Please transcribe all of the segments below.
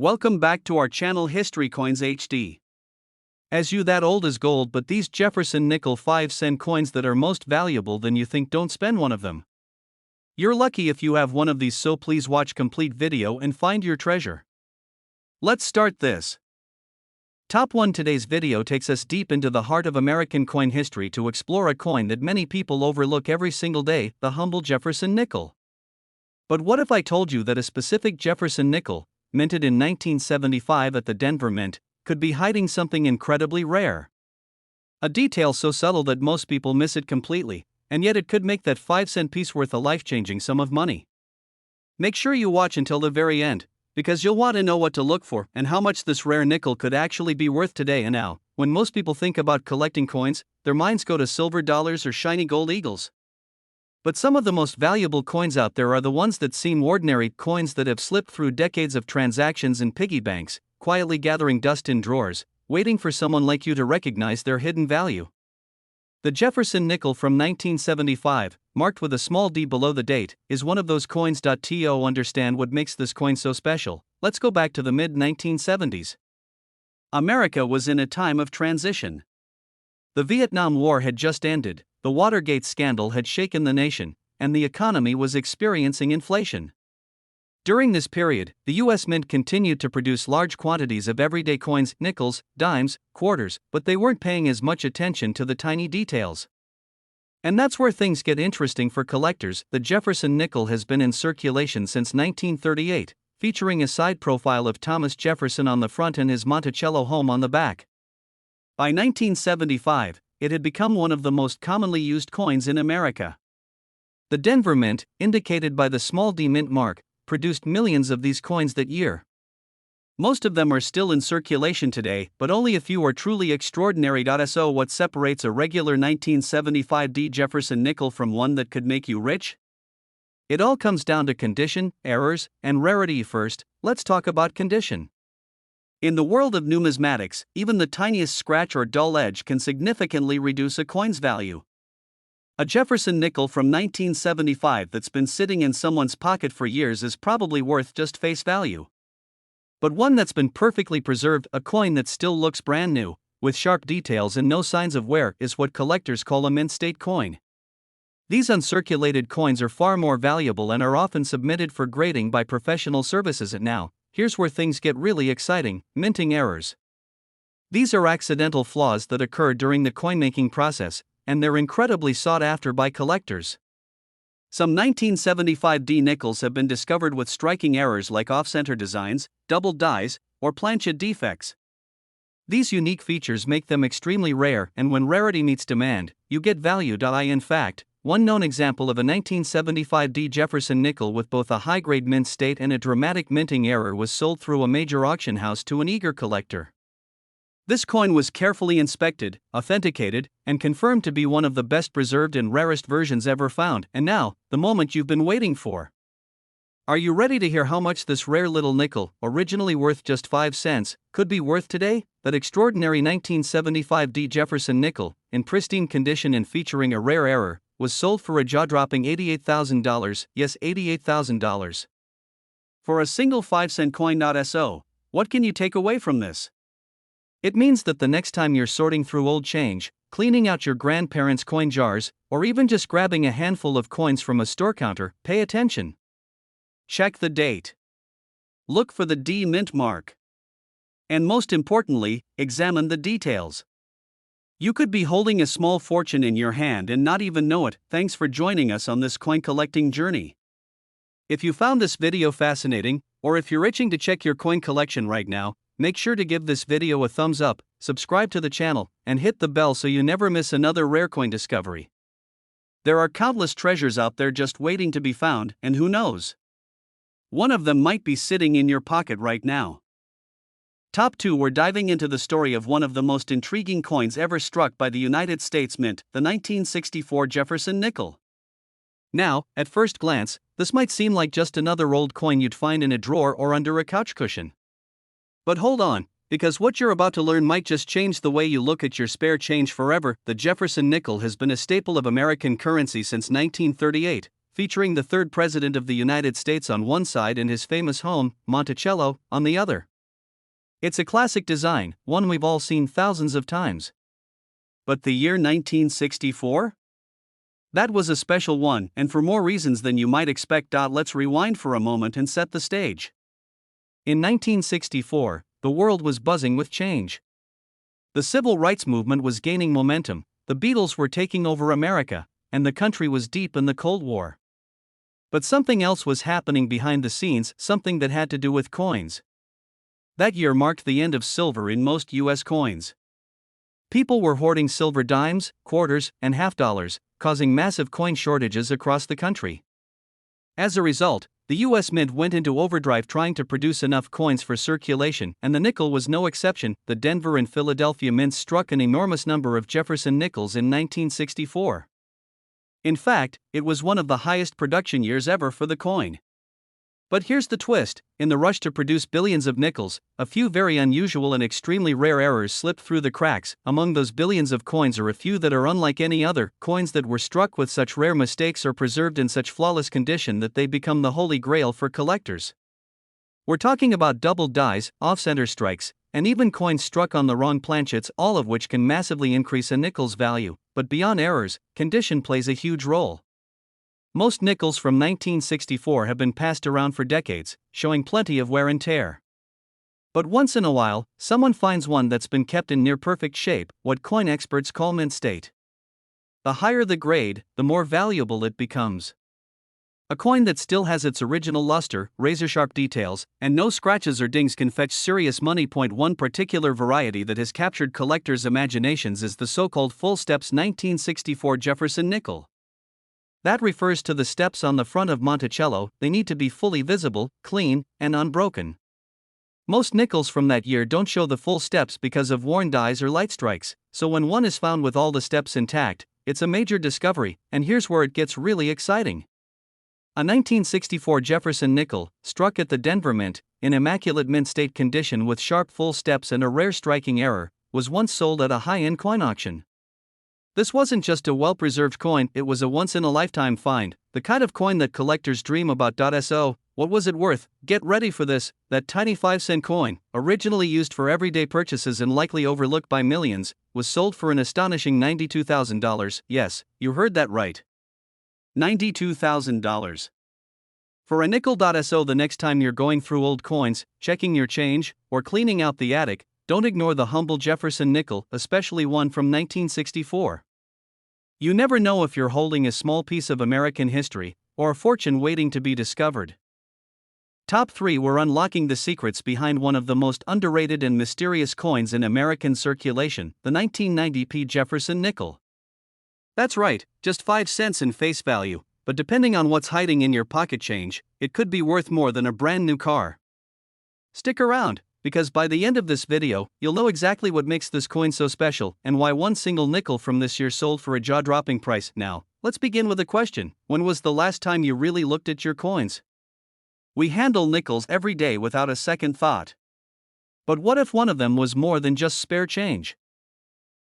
Welcome back to our channel History Coins HD. As you that old as gold, but these Jefferson nickel 5-cent coins that are most valuable than you think, don't spend one of them. You're lucky if you have one of these, so please watch complete video and find your treasure. Let's start this. Top 1. Today's video takes us deep into the heart of American coin history to explore a coin that many people overlook every single day, the humble Jefferson nickel. But what if I told you that a specific Jefferson nickel, minted in 1975 at the Denver Mint, could be hiding something incredibly rare? A detail so subtle that most people miss it completely, and yet it could make that 5-cent piece worth a life-changing sum of money. Make sure you watch until the very end, because you'll want to know what to look for and how much this rare nickel could actually be worth today and now. When most people think about collecting coins, their minds go to silver dollars or shiny gold eagles. But some of the most valuable coins out there are the ones that seem ordinary, coins that have slipped through decades of transactions in piggy banks, quietly gathering dust in drawers, waiting for someone like you to recognize their hidden value. The Jefferson nickel from 1975, marked with a small d below the date, is one of those coins. To understand what makes this coin so special, let's go back to the mid-1970s. America was in a time of transition. The Vietnam War had just ended, the Watergate scandal had shaken the nation, and the economy was experiencing inflation. During this period, the U.S. Mint continued to produce large quantities of everyday coins, nickels, dimes, quarters, but they weren't paying as much attention to the tiny details. And that's where things get interesting for collectors. The Jefferson nickel has been in circulation since 1938, featuring a side profile of Thomas Jefferson on the front and his Monticello home on the back. By 1975, it had become one of the most commonly used coins in America. The Denver Mint, indicated by the small d mint mark, produced millions of these coins that year. Most of them are still in circulation today, but only a few are truly extraordinary. So what separates a regular 1975 D Jefferson nickel from one that could make you rich? It all comes down to condition, errors, and rarity. First, let's talk about condition. In the world of numismatics, even the tiniest scratch or dull edge can significantly reduce a coin's value. A Jefferson nickel from 1975 that's been sitting in someone's pocket for years is probably worth just face value. But one that's been perfectly preserved, a coin that still looks brand new, with sharp details and no signs of wear, is what collectors call a mint state coin. These uncirculated coins are far more valuable and are often submitted for grading by professional services. And now, here's where things get really exciting: minting errors. These are accidental flaws that occur during the coin-making process, and they're incredibly sought after by collectors. Some 1975 D nickels have been discovered with striking errors like off-center designs, doubled dies, or planchet defects. These unique features make them extremely rare, and when rarity meets demand, you get value. In fact, one known example of a 1975 D Jefferson nickel with both a high-grade mint state and a dramatic minting error was sold through a major auction house to an eager collector. This coin was carefully inspected, authenticated, and confirmed to be one of the best preserved and rarest versions ever found. And now, the moment you've been waiting for. Are you ready to hear how much this rare little nickel, originally worth just 5 cents, could be worth today? That extraordinary 1975 D Jefferson nickel, in pristine condition and featuring a rare error, was sold for a jaw-dropping $88,000, yes, $88,000. For a single 5-cent coin. So, what can you take away from this? It means that the next time you're sorting through old change, cleaning out your grandparents' coin jars, or even just grabbing a handful of coins from a store counter, pay attention. Check the date. Look for the D mint mark. And most importantly, examine the details. You could be holding a small fortune in your hand and not even know it. Thanks for joining us on this coin collecting journey. If you found this video fascinating, or if you're itching to check your coin collection right now, make sure to give this video a thumbs up, subscribe to the channel, and hit the bell so you never miss another rare coin discovery. There are countless treasures out there just waiting to be found, and who knows? One of them might be sitting in your pocket right now. Top 2. We're diving into the story of one of the most intriguing coins ever struck by the United States Mint, the 1964 Jefferson nickel. Now, at first glance, this might seem like just another old coin you'd find in a drawer or under a couch cushion. But hold on, because what you're about to learn might just change the way you look at your spare change forever. The Jefferson nickel has been a staple of American currency since 1938, featuring the third president of the United States on one side and his famous home, Monticello, on the other. It's a classic design, one we've all seen thousands of times. But the year 1964? That was a special one, and for more reasons than you might expect. Let's rewind for a moment and set the stage. In 1964, the world was buzzing with change. The civil rights movement was gaining momentum, the Beatles were taking over America, and the country was deep in the Cold War. But something else was happening behind the scenes, something that had to do with coins. That year marked the end of silver in most U.S. coins. People were hoarding silver dimes, quarters, and half dollars, causing massive coin shortages across the country. As a result, the U.S. Mint went into overdrive trying to produce enough coins for circulation, and the nickel was no exception. The Denver and Philadelphia mints struck an enormous number of Jefferson nickels in 1964. In fact, it was one of the highest production years ever for the coin. But here's the twist: in the rush to produce billions of nickels, a few very unusual and extremely rare errors slipped through the cracks. Among those billions of coins are a few that are unlike any other, coins that were struck with such rare mistakes or preserved in such flawless condition that they become the holy grail for collectors. We're talking about doubled dies, off-center strikes, and even coins struck on the wrong planchets, all of which can massively increase a nickel's value. But beyond errors, condition plays a huge role. Most nickels from 1964 have been passed around for decades, showing plenty of wear and tear. But once in a while, someone finds one that's been kept in near-perfect shape, what coin experts call mint state. The higher the grade, the more valuable it becomes. A coin that still has its original luster, razor-sharp details, and no scratches or dings can fetch serious money. One particular variety that has captured collectors' imaginations is the so-called full steps 1964 Jefferson nickel. That refers to the steps on the front of Monticello. They need to be fully visible, clean, and unbroken. Most nickels from that year don't show the full steps because of worn dies or light strikes, so when one is found with all the steps intact, it's a major discovery. And here's where it gets really exciting. A 1964 Jefferson nickel, struck at the Denver Mint, in immaculate mint state condition with sharp full steps and a rare striking error, was once sold at a high-end coin auction. This wasn't just a well-preserved coin, it was a once-in-a-lifetime find, the kind of coin that collectors dream about. So, what was it worth? Get ready for this: that tiny 5-cent coin, originally used for everyday purchases and likely overlooked by millions, was sold for an astonishing $92,000. Yes, you heard that right. $92,000. For a nickel. So the next time you're going through old coins, checking your change, or cleaning out the attic, don't ignore the humble Jefferson nickel, especially one from 1964. You never know if you're holding a small piece of American history, or a fortune waiting to be discovered. Top 3. We're unlocking the secrets behind one of the most underrated and mysterious coins in American circulation, the 1990p Jefferson nickel. That's right, just 5 cents in face value, but depending on what's hiding in your pocket change, it could be worth more than a brand new car. Stick around, because by the end of this video, you'll know exactly what makes this coin so special and why one single nickel from this year sold for a jaw-dropping price. Now, let's begin with a question: when was the last time you really looked at your coins? We handle nickels every day without a second thought. But what if one of them was more than just spare change?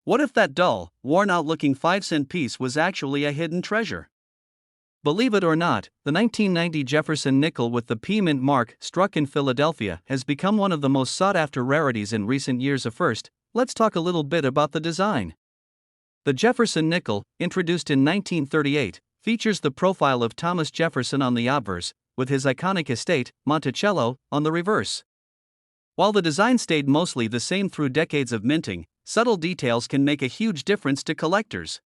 What if that dull, worn-out-looking 5-cent piece was actually a hidden treasure? Believe it or not, the 1990 Jefferson nickel with the P Mint mark, struck in Philadelphia, has become one of the most sought-after rarities in recent years. First, let's talk a little bit about the design. The Jefferson nickel, introduced in 1938, features the profile of Thomas Jefferson on the obverse, with his iconic estate, Monticello, on the reverse. While the design stayed mostly the same through decades of minting, subtle details can make a huge difference to collectors.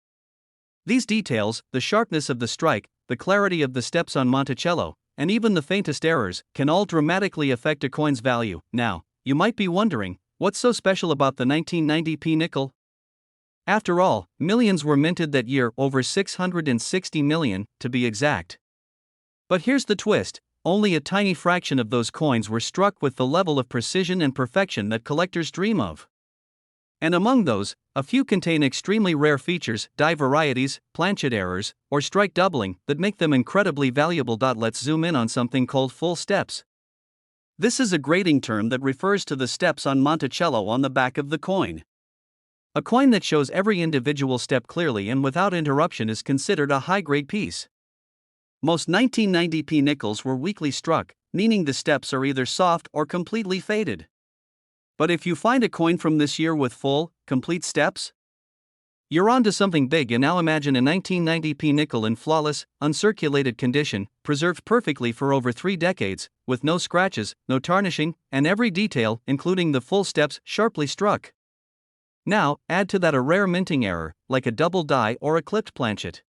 These details, the sharpness of the strike, the clarity of the steps on Monticello, and even the faintest errors, can all dramatically affect a coin's value. Now, you might be wondering, what's so special about the 1990p nickel? After all, millions were minted that year, over 660 million, to be exact. But here's the twist: only a tiny fraction of those coins were struck with the level of precision and perfection that collectors dream of. And among those, a few contain extremely rare features, die varieties, planchet errors, or strike doubling, that make them incredibly valuable. Let's zoom in on something called full steps. This is a grading term that refers to the steps on Monticello on the back of the coin. A coin that shows every individual step clearly and without interruption is considered a high-grade piece. Most 1990p nickels were weakly struck, meaning the steps are either soft or completely faded. But if you find a coin from this year with full, complete steps, you're on to something big. And now imagine a 1990p nickel in flawless, uncirculated condition, preserved perfectly for over 3 decades, with no scratches, no tarnishing, and every detail, including the full steps, sharply struck. Now, add to that a rare minting error, like a double die or a clipped planchet.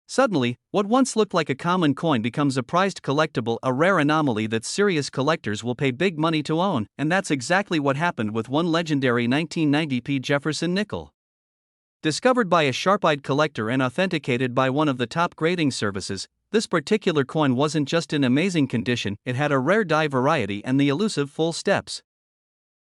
Suddenly, what once looked like a common coin becomes a prized collectible, a rare anomaly that serious collectors will pay big money to own, and that's exactly what happened with one legendary 1990p Jefferson nickel. Discovered by a sharp-eyed collector and authenticated by one of the top grading services, this particular coin wasn't just in amazing condition, it had a rare die variety and the elusive full steps.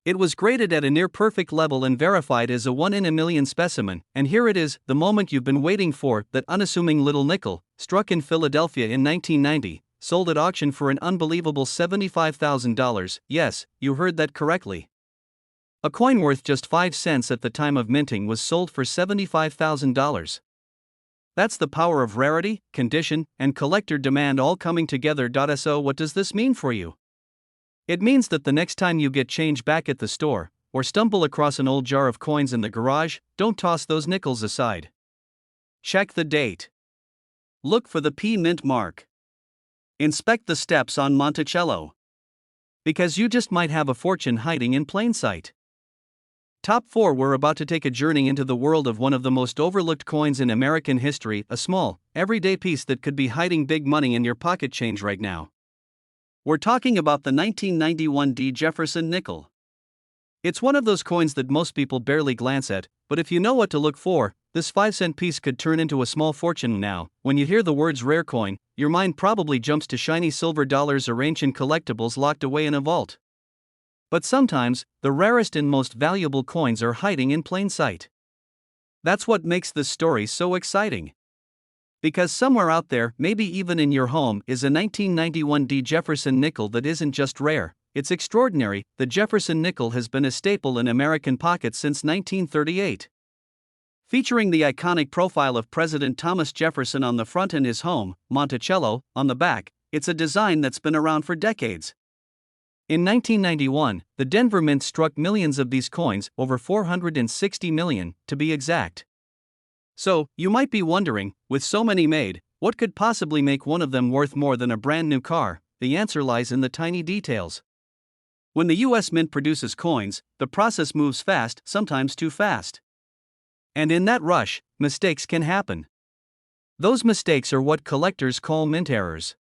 It was graded at a near-perfect level and verified as a 1 in a million specimen, and here it is, the moment you've been waiting for, that unassuming little nickel, struck in Philadelphia in 1990, sold at auction for an unbelievable $75,000, yes, you heard that correctly. A coin worth just 5 cents at the time of minting was sold for $75,000. That's the power of rarity, condition, and collector demand all coming together. So what does this mean for you? It means that the next time you get change back at the store, or stumble across an old jar of coins in the garage, don't toss those nickels aside. Check the date. Look for the P mint mark. Inspect the steps on Monticello. Because you just might have a fortune hiding in plain sight. Top 4. We're about to take a journey into the world of one of the most overlooked coins in American history, a small, everyday piece that could be hiding big money in your pocket change right now. We're talking about the 1991 D. Jefferson nickel. It's one of those coins that most people barely glance at, but if you know what to look for, this 5-cent piece could turn into a small fortune. Now, when you hear the words rare coin, your mind probably jumps to shiny silver dollars or ancient collectibles locked away in a vault. But sometimes, the rarest and most valuable coins are hiding in plain sight. That's what makes this story so exciting. Because somewhere out there, maybe even in your home, is a 1991 D. Jefferson nickel that isn't just rare, it's extraordinary. The Jefferson nickel has been a staple in American pockets since 1938. Featuring the iconic profile of President Thomas Jefferson on the front and his home, Monticello, on the back, it's a design that's been around for decades. In 1991, the Denver Mint struck millions of these coins, over 460 million, to be exact. So, you might be wondering, with so many made, what could possibly make one of them worth more than a brand new car? The answer lies in the tiny details. When the US Mint produces coins, the process moves fast, sometimes too fast. And in that rush, mistakes can happen. Those mistakes are what collectors call mint errors.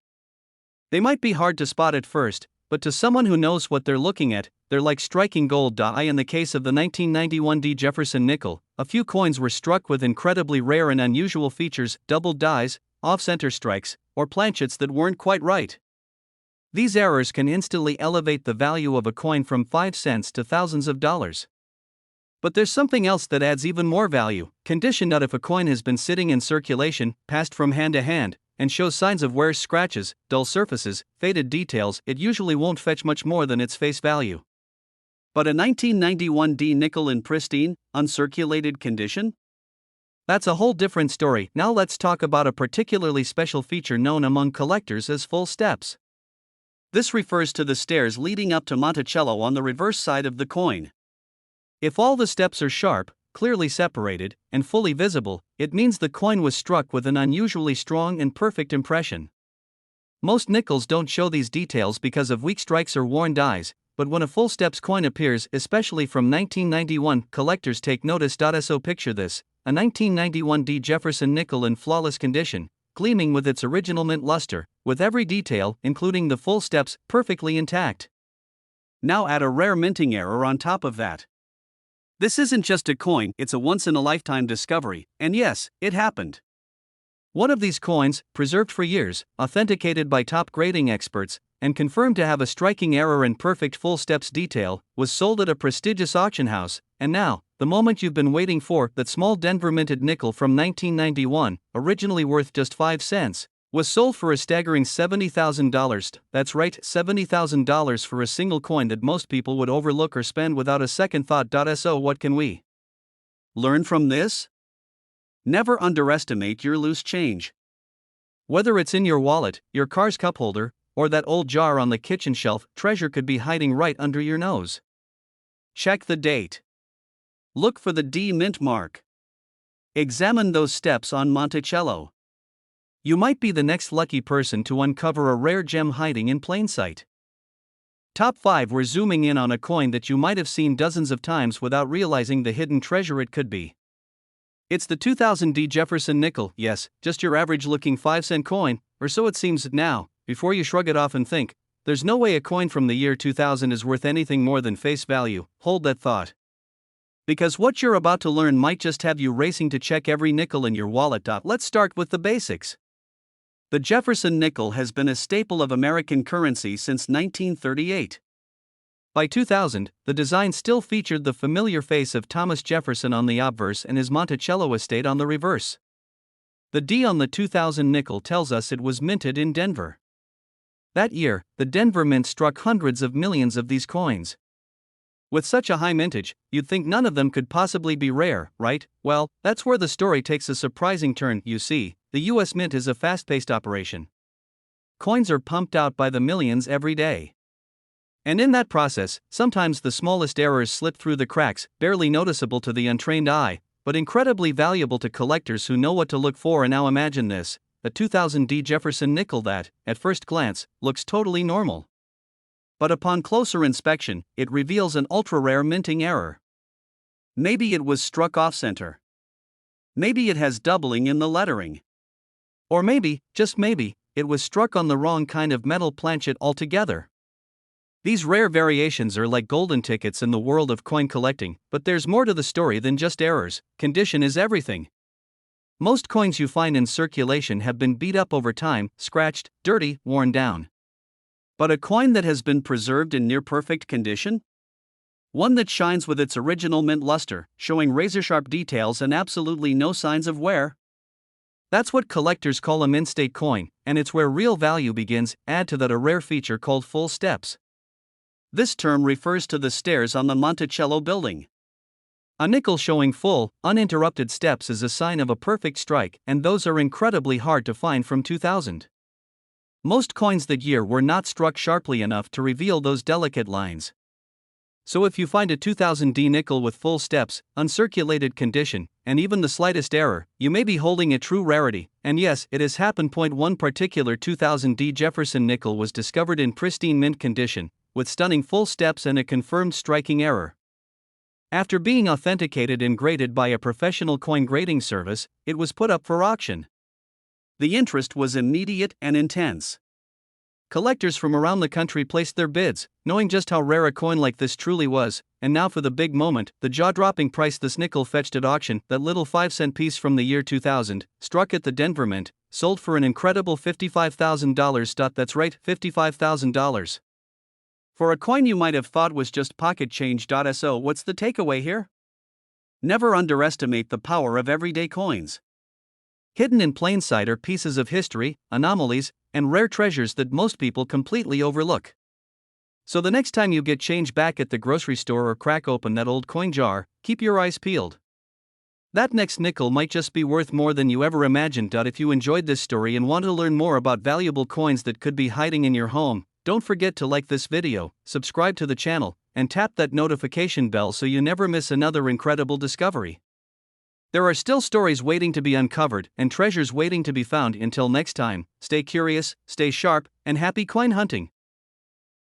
They might be hard to spot at first, but to someone who knows what they're looking at, they're like striking gold. In the case of the 1991 D. Jefferson nickel, a few coins were struck with incredibly rare and unusual features, double dies, off-center strikes, or planchets that weren't quite right. These errors can instantly elevate the value of a coin from 5 cents to thousands of dollars. But there's something else that adds even more value: condition. If a coin has been sitting in circulation, passed from hand to hand, and shows signs of wear, scratches, dull surfaces, faded details, it usually won't fetch much more than its face value. But a 1991 D nickel in pristine, uncirculated condition? That's a whole different story. Now let's talk about a particularly special feature known among collectors as full steps. This refers to the stairs leading up to Monticello on the reverse side of the coin. If all the steps are sharp, clearly separated, and fully visible, it means the coin was struck with an unusually strong and perfect impression. Most nickels don't show these details because of weak strikes or worn dies, but when a full steps coin appears, especially from 1991, collectors take notice. So picture this: a 1991 D. Jefferson nickel in flawless condition, gleaming with its original mint luster, with every detail, including the full steps, perfectly intact. Now add a rare minting error on top of that. This isn't just a coin, it's a once-in-a-lifetime discovery, and yes, it happened. One of these coins, preserved for years, authenticated by top grading experts, and confirmed to have a striking error and perfect full steps detail, was sold at a prestigious auction house, and now, the moment you've been waiting for, that small Denver minted nickel from 1991, originally worth just 5 cents, was sold for a staggering $70,000. That's right, $70,000 for a single coin that most people would overlook or spend without a second thought. So what can we learn from this? Never underestimate your loose change. Whether it's in your wallet, your car's cup holder, or that old jar on the kitchen shelf, treasure could be hiding right under your nose. Check the date. Look for the D mint mark. Examine those steps on Monticello. You might be the next lucky person to uncover a rare gem hiding in plain sight. Top 5. We're zooming in on a coin that you might have seen dozens of times without realizing the hidden treasure it could be. It's the 2000 D Jefferson nickel, yes, just your average looking 5-cent coin, or so it seems now. Before you shrug it off and think, there's no way a coin from the year 2000 is worth anything more than face value, hold that thought. Because what you're about to learn might just have you racing to check every nickel in your wallet. Let's start with the basics. The Jefferson nickel has been a staple of American currency since 1938. By 2000, the design still featured the familiar face of Thomas Jefferson on the obverse and his Monticello estate on the reverse. The D on the 2000 nickel tells us it was minted in Denver. That year, the Denver Mint struck hundreds of millions of these coins. With such a high mintage, you'd think none of them could possibly be rare, right? Well, that's where the story takes a surprising turn. You see, the US Mint is a fast-paced operation. Coins are pumped out by the millions every day. And in that process, sometimes the smallest errors slip through the cracks, barely noticeable to the untrained eye, but incredibly valuable to collectors who know what to look for. And now imagine this, a 2000 D Jefferson nickel that, at first glance, looks totally normal. But upon closer inspection, it reveals an ultra-rare minting error. Maybe it was struck off-center. Maybe it has doubling in the lettering. Or maybe, just maybe, it was struck on the wrong kind of metal planchet altogether. These rare variations are like golden tickets in the world of coin collecting, but there's more to the story than just errors. Condition is everything. Most coins you find in circulation have been beat up over time, scratched, dirty, worn down. But a coin that has been preserved in near-perfect condition? One that shines with its original mint luster, showing razor-sharp details and absolutely no signs of wear? That's what collectors call a mint-state coin, and it's where real value begins. Add to that a rare feature called full steps. This term refers to the stairs on the Monticello building. A nickel showing full, uninterrupted steps is a sign of a perfect strike, and those are incredibly hard to find from 2000. Most coins that year were not struck sharply enough to reveal those delicate lines. So if you find a 2000 D nickel with full steps, uncirculated condition, and even the slightest error, you may be holding a true rarity. And yes, it has happened. One particular 2000 D Jefferson nickel was discovered in pristine mint condition, with stunning full steps and a confirmed striking error. After being authenticated and graded by a professional coin grading service, it was put up for auction. The interest was immediate and intense. Collectors from around the country placed their bids, knowing just how rare a coin like this truly was. And now for the big moment, the jaw-dropping price this nickel fetched at auction. That little 5-cent piece from the year 2000, struck at the Denver Mint, sold for an incredible $55,000. That's right, $55,000. For a coin you might have thought was just pocket change. So what's the takeaway here? Never underestimate the power of everyday coins. Hidden in plain sight are pieces of history, anomalies, and rare treasures that most people completely overlook. So the next time you get change back at the grocery store or crack open that old coin jar, keep your eyes peeled. That next nickel might just be worth more than you ever imagined. If you enjoyed this story and want to learn more about valuable coins that could be hiding in your home, don't forget to like this video, subscribe to the channel, and tap that notification bell so you never miss another incredible discovery. There are still stories waiting to be uncovered and treasures waiting to be found. Until next time, stay curious, stay sharp, and happy coin hunting.